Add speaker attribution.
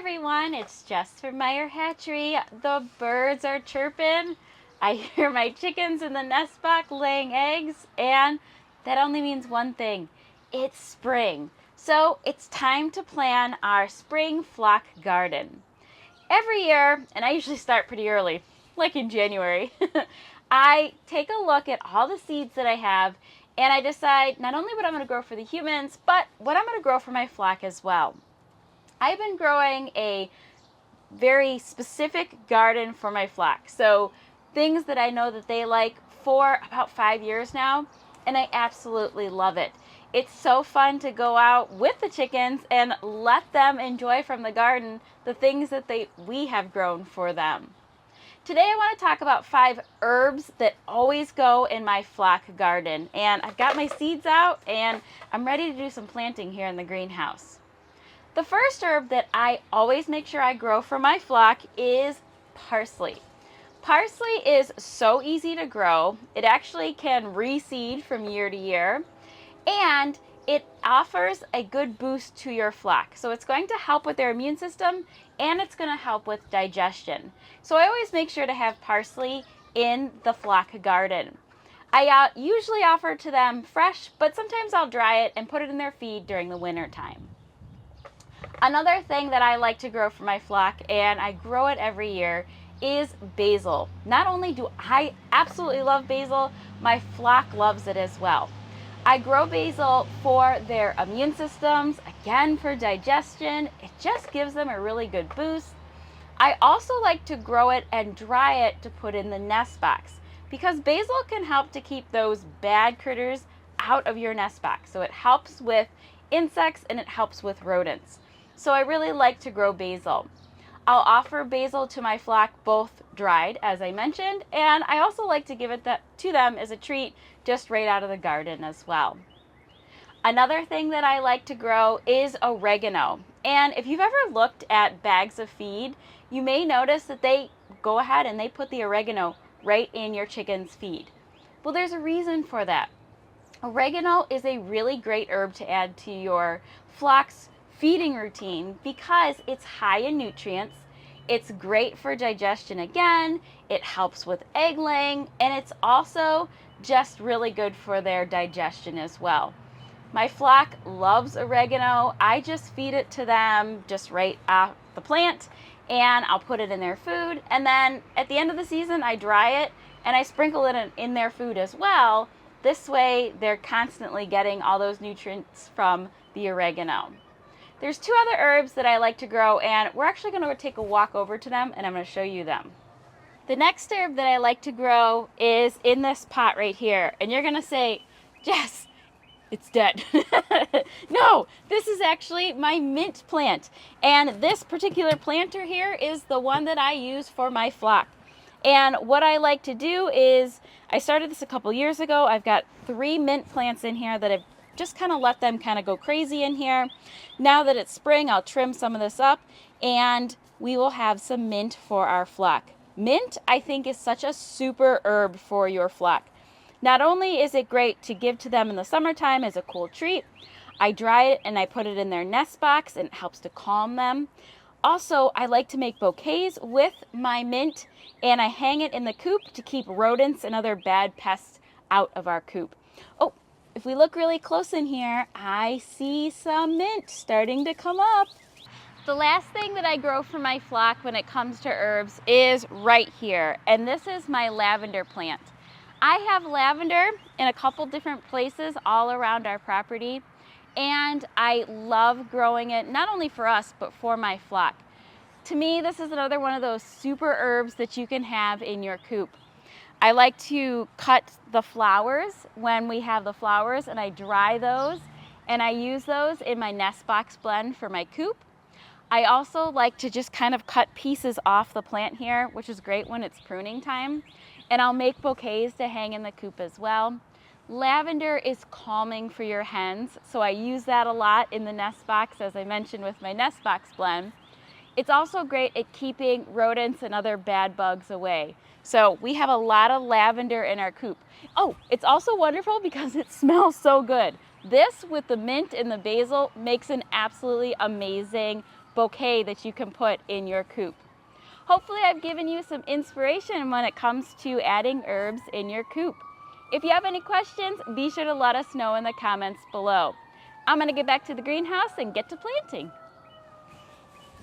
Speaker 1: everyone, it's Jess from Meyer Hatchery. The birds are chirping. I hear my chickens in the nest box laying eggs, and that only means one thing. It's spring. So it's time to plan our spring flock garden. Every year, and I usually start pretty early, like in January, I take a look at all the seeds that I have and I decide not only what I'm going to grow for the humans, but what I'm going to grow for my flock as well. I've been growing a very specific garden for my flock. So things that I know that they like for about 5 years now, and I absolutely love it. It's so fun to go out with the chickens and let them enjoy from the garden the things that we have grown for them. Today I want to talk about 5 herbs that always go in my flock garden. And I've got my seeds out and I'm ready to do some planting here in the greenhouse. The first herb that I always make sure I grow for my flock is parsley. Parsley is so easy to grow. It actually can reseed from year to year, and it offers a good boost to your flock. So it's going to help with their immune system and it's going to help with digestion. So I always make sure to have parsley in the flock garden. I usually offer to them fresh, but sometimes I'll dry it and put it in their feed during the winter time. Another thing that I like to grow for my flock, and I grow it every year, is basil. Not only do I absolutely love basil, my flock loves it as well. I grow basil for their immune systems, again for digestion. It just gives them a really good boost. I also like to grow it and dry it to put in the nest box because basil can help to keep those bad critters out of your nest box. So it helps with insects and it helps with rodents. So I really like to grow basil. I'll offer basil to my flock both dried, as I mentioned, and I also like to give it to them as a treat just right out of the garden as well. Another thing that I like to grow is oregano. And if you've ever looked at bags of feed, you may notice that they go ahead and they put the oregano right in your chicken's feed. Well, there's a reason for that. Oregano is a really great herb to add to your flock's feeding routine because it's high in nutrients. It's great for digestion again, it helps with egg laying, and it's also just really good for their digestion as well. My flock loves oregano. I just feed it to them just right off the plant and I'll put it in their food, and then at the end of the season I dry it and I sprinkle it in their food as well. This way they're constantly getting all those nutrients from the oregano. There's 2 other herbs that I like to grow, and we're actually going to take a walk over to them and I'm going to show you them. The next herb that I like to grow is in this pot right here, and you're going to say, Jess, it's dead. No, this is actually my mint plant, and this particular planter here is the one that I use for my flock. And what I like to do is, I started this a couple years ago. I've got 3 mint plants in here that I've just kind of let them kind of go crazy in here. Now that it's spring, I'll trim some of this up and we will have some mint for our flock. Mint, I think, is such a super herb for your flock. Not only is it great to give to them in the summertime as a cool treat, I dry it and I put it in their nest box and it helps to calm them. Also, I like to make bouquets with my mint and I hang it in the coop to keep rodents and other bad pests out of our coop. Oh, if we look really close in here, I see some mint starting to come up. The last thing that I grow for my flock when it comes to herbs is right here, and this is my lavender plant. I have lavender in a couple different places all around our property, and I love growing it not only for us, but for my flock. To me, this is another one of those super herbs that you can have in your coop. I like to cut the flowers when we have the flowers and I dry those and I use those in my nest box blend for my coop. I also like to just kind of cut pieces off the plant here, which is great when it's pruning time. And I'll make bouquets to hang in the coop as well. Lavender is calming for your hens, so I use that a lot in the nest box, as I mentioned with my nest box blend. It's also great at keeping rodents and other bad bugs away. So we have a lot of lavender in our coop. Oh, it's also wonderful because it smells so good. This with the mint and the basil makes an absolutely amazing bouquet that you can put in your coop. Hopefully I've given you some inspiration when it comes to adding herbs in your coop. If you have any questions, be sure to let us know in the comments below. I'm going to get back to the greenhouse and get to planting.